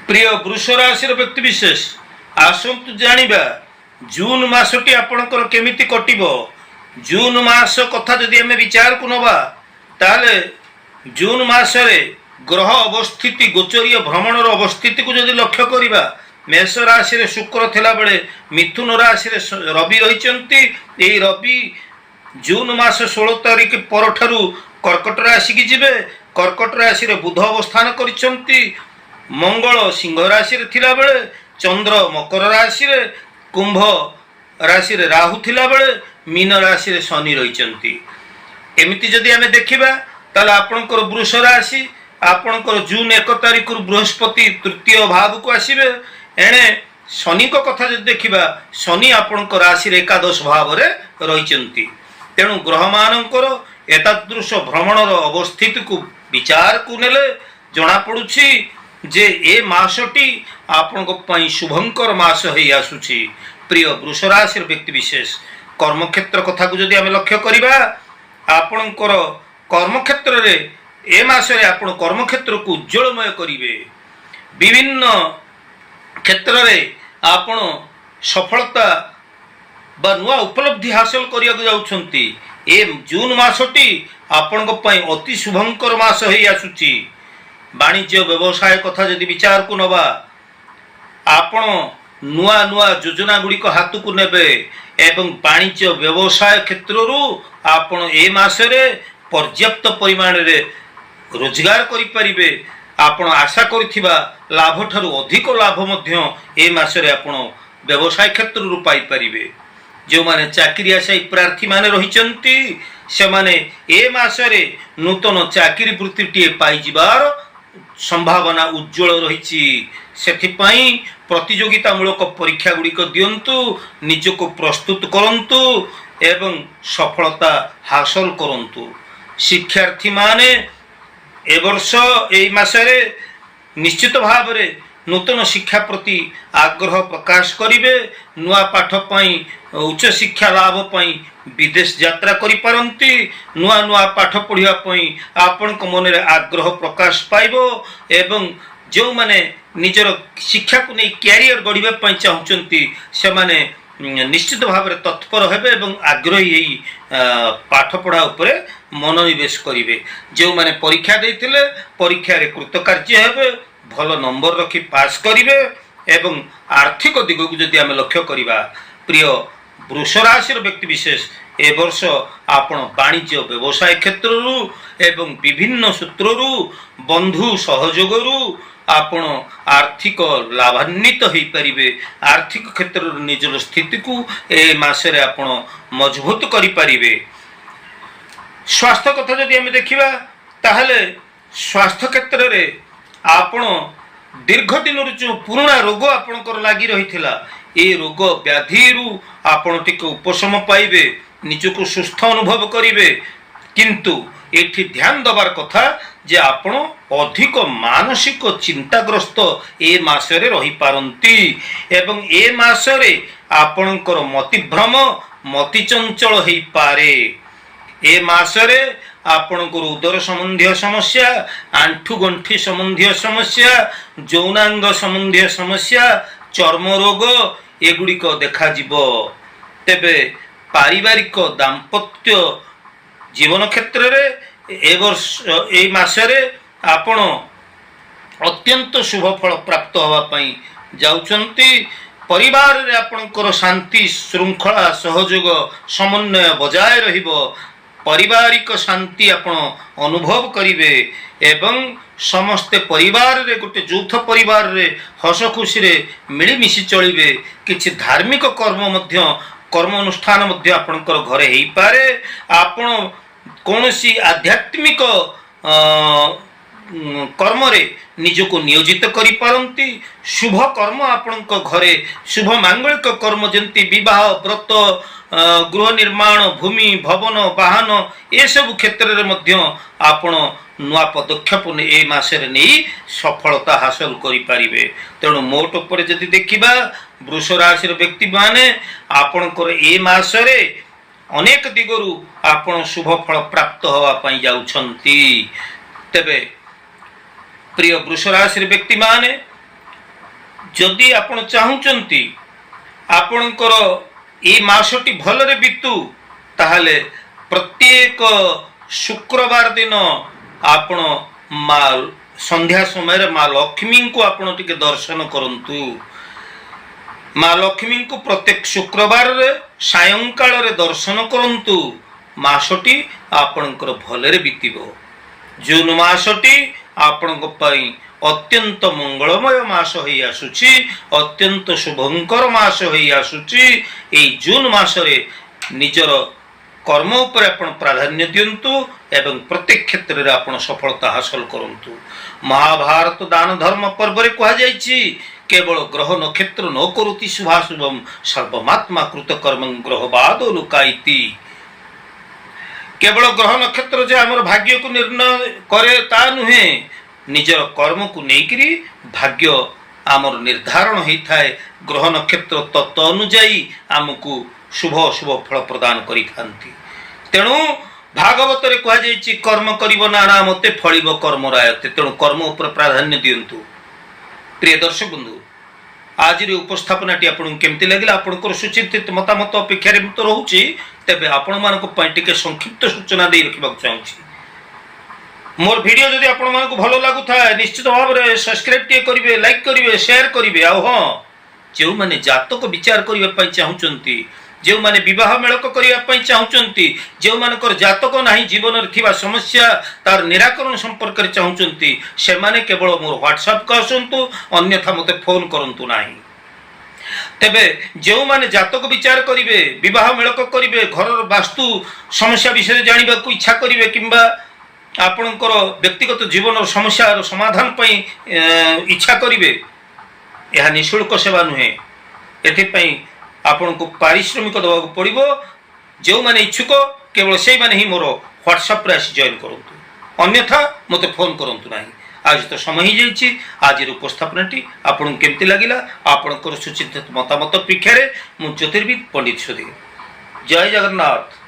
प्रिय वृष राशि व्यक्ति विशेष आसतु जानिबा जून मासटी आपणकर केमिति कटिबो। जून मास कथा जदि आमे विचार को नबा ताले जून मासरे ग्रह अवस्थिति गोचरीय भ्रमणर अवस्थिति को जदि लक्ष्य करिबा मेष राशि रे शुक्र थिला बेले मिथुन राशि रे रवि रहिचंती। एई रवि जून मास 16 तारिख परठारु कर्कट राशि की जिबे। कर्कट राशि रे बुध अवस्थान करिसंती। मंगल सिंह राशि रे थिला बेले चंद्र मकर राशि रे, कुंभ राशि रे राहु थिला बेले मीन राशि रे शनि रहिचंती। एमिति जदि आमे देखिबा ताले आपनकर वृष राशि आपनकर जून 1 तारिख बृहस्पति तृतीय भाव को आसीबे। एणे शनि को कथा जदि देखिबा शनि आपनकर राशि रे एकादश भाव रे रहिचंती। तेणु ग्रह मानकर एतादृश भ्रमणर अवस्थिति को विचार को नेले जना पड़ुछि जे ए मासटी आपनक पई शुभंकर मास होई आसुछि। प्रिय वृष राशि व्यक्ति विशेष कर्मक्षेत्र कथा को जदि आमे लक्ष्य करिबा आपनकर कर्मक्षेत्र रे ए मासरे आपण कर्मक्षेत्र को उज्जवलमय करिवे। विभिन्न क्षेत्र रे आपण सफलता बा नुआ उपलब्धि हासिल करिया जाउछंती। ए जून मासटी आपनक पई अति शुभंकर मास होई आसुछि। वाणिज्य व्यवसाय कथा जदि विचार को नबा आपण नुआ नुआ योजना गुड़ी को हाथ को नेबे एवं वाणिज्य व्यवसाय क्षेत्र रु आपण ए मासरे पर्याप्त परिमाण रे रोजगार करि परिबे। आपण आशा करिथिबा लाभ ठारू अधिक लाभ मध्य ए मासरे आपण व्यवसाय क्षेत्र रु पाई परिबे। जो माने चाकरी आशायी प्रार्थी माने रहिचंती से माने ए मासरे नूतन चाकरी वृत्तिटीए पाई जिबार संभावना उज्जवल रहिछि। सेथिपाई प्रतियोगितामूलक परीक्षा गुड़िक दियंतु, निजको प्रस्तुत करंतु एवं सफलता हासिल करंतु। शिक्षार्थी माने ए वर्ष एई मासरे निश्चित भाव रे नूतन शिक्षा प्रति आग्रह प्रकाश करिवे। नुआ पाठ पई उच्च शिक्षा लाभ पई विदेश यात्रा करि पारंती। नुआ नुआ पाठ पढ़िया पई आपन को मन रे आग्रह प्रकाश पाइबो एवं जो माने निजर शिक्षा को नै कैरियर गढ़िबा पई चाहुचंती से माने निश्चित भाव रे तत्पर हेबे एवं आग्रही एई पाठ पढ़ा उपरे मनोनिवेश करिवे। जो माने परीक्षा देथिले परीक्षा रे कृतकार्य हेबे, भल नंबर रखी पास करिवे एवं आर्थिक दिग को जदि आमे लक्ष्य करिबा प्रिय वृष राशि व्यक्ति विशेष ए वर्ष आपण वाणिज्य व्यवसाय क्षेत्र रु एवं विभिन्न सूत्र रु बंधु सहयोग रु आपण आर्थिक लाभान्वित हो पारिबे। आर्थिक क्षेत्र निजर स्थिति को ए मासरे आपण मजबूत करि पारिबे। स्वास्थ्य कथा जदि आमे देखिबा ताहले स्वास्थ्य क्षेत्र रे आपण दीर्घ दिन जो पुराना रोग आपणकर लागी रहिथिला ए रोग व्याधि रु आपण टिके उपशम पाइबे, निजको सुस्थ अनुभव करिवे। किंतु एठी ध्यान दबार कथा जे आपण अधिक मानसिक चिंताग्रस्त ए मासरे रही पारंती एवं ए मासरे आपणकर मतिभ्रम मति चंचल हेई पारे। ए मासरे आपणकर उदर संबंधी समस्या, आंठु गंठी संबंधी समस्या, यौनांग संबंधी समस्या, चर्म रोग एगुड़िक देखा जिवो। तेबे पारिवारिक दाम्पत्य जीवन क्षेत्र रे ए वर्ष ए मासरे आपण अत्यंत शुभ फल प्राप्त होवा पई जाउचंती। परिवार रे आपणकर शांति श्रृंखला सहयोग समन्वय बजाय रहिबो। पारिवारिक शांति आपण अनुभव करिवे एवं समस्ते परिवार रे गोटे यौथ परिवार रे हस खुशी रे मिलीमिशि चलिवे। किछि धार्मिक कर्म अनुष्ठान मध्य आपणकर घरे हेई पारे। आपण कोनोसी आध्यात्मिक कर्म रे निजको नियोजित करि पारंती। शुभ कर्म आपणक घरे शुभ मांगलिक कर्म जंती विवाह व्रत गृह निर्माण भूमि भवन वाहन ए सब क्षेत्र रे मध्य आपण नुआ पदक्षेप ए मासरे नहीं सफलता हासिल करि पारिबे। तेणु मोट उपर जदि देखिबा वृष राशि व्यक्ति माने आपणकर ए मासरे अनेक दिगरु आपण शुभ फल प्राप्त होवा पई जाउछंती। तेबे प्रिय वृष राशि व्यक्ति माने जदि आपण चाहुचंती आपणकर ये मासटी भलरे बीतू ताहले प्रत्येक शुक्रवार दिन आपण माँ संध्या समय माँ लक्ष्मी को आपण टिके दर्शन करंतु। माँ लक्ष्मी को प्रत्येक शुक्रवार सायंकाल रे दर्शन करंतु। मासटी आपणकर भलरे बीतिबो। जून मासटी आपणक पई अत्यंत मंगलमय मास होई आसुची, अत्यंत शुभंकर मास होई आसुची। ए जून मासरे निजर कर्म उपर आपण प्राधान्य दियंतु एवं प्रत्येक क्षेत्र रे आपण सफलता हासिल करंतु। महाभारत दान धर्म पर्व रे कहा जायछि केवल ग्रह नक्षत्र न करुति शुभाशुभम सर्वमात्मा कृत कर्म ग्रहवाद लुकाइति। केवल ग्रह नक्षत्र जे हमर भाग्य को निर्णय करे ता नुहे, निजर कर्म को नेकरी भाग्य आमर निर्धारण होता है। ग्रह नक्षत्र तत्व अनुजाई आमको शुभ शुभ फल प्रदान करि थांती। तेणु भागवत रे कहा जायछि कर्म करिबो नाना मते फलिबो कर्म रायते। तेणु कर्म उपर प्राधान्य दियंतु। प्रिय दर्शक बंधु, आज रे उपस्थापनाटी आपन केमति लागिला आपनकर सुचिंतित मतामत अपेक्षा रे तो रहउछि। तबे आपण मानको पई टिके संक्षिप्त सूचना देई रखिबाक चाहूछि। मोर वीडियो जदि आपण मानको भलो लागु थाए निश्चित भाव रे सब्सक्राइब टे करिवे, लाइक करिवे, शेयर करिवे। आ हां, जेउ माने जातक विचार करिवे पई चाहुचंती, जेउ माने विवाह मेलक करिया पई चाहुचंती, जेउ मानकर जातक नाही जीवन रे थिबा समस्या तार निराकरण संपर्क रे चाहुचंती, से माने केवल मोर व्हाट्सएप का आसंतु, अन्यथा मते फोन करंतु नाही। तेबे जेउ माने जातक विचार करिवे, विवाह मेलक करिवे, घर वास्तु समस्या विषय जानिबा को इच्छा करिवे किंबा आपणकर व्यक्तिगत जीवन समस्या समाधान पई इच्छा करिवे, यह निःशुल्क सेवा नुहे। एथिपई आपनको पारिश्रमिक दबाक पड़िबो। जो माने इच्छुक केवल से माने ही मोर व्हाट्सएप रे आसी जॉइन करंतु, अन्यथा मते फोन करंतु नाही। आज तो समय ही जाइछि। आज उपस्थापनाटी आपन केमति लागिला आपनकर सुचिंतित मतामत अपेक्षा रे मु ज्योतिर्विद पंडित सुधीर। जय जगन्नाथ।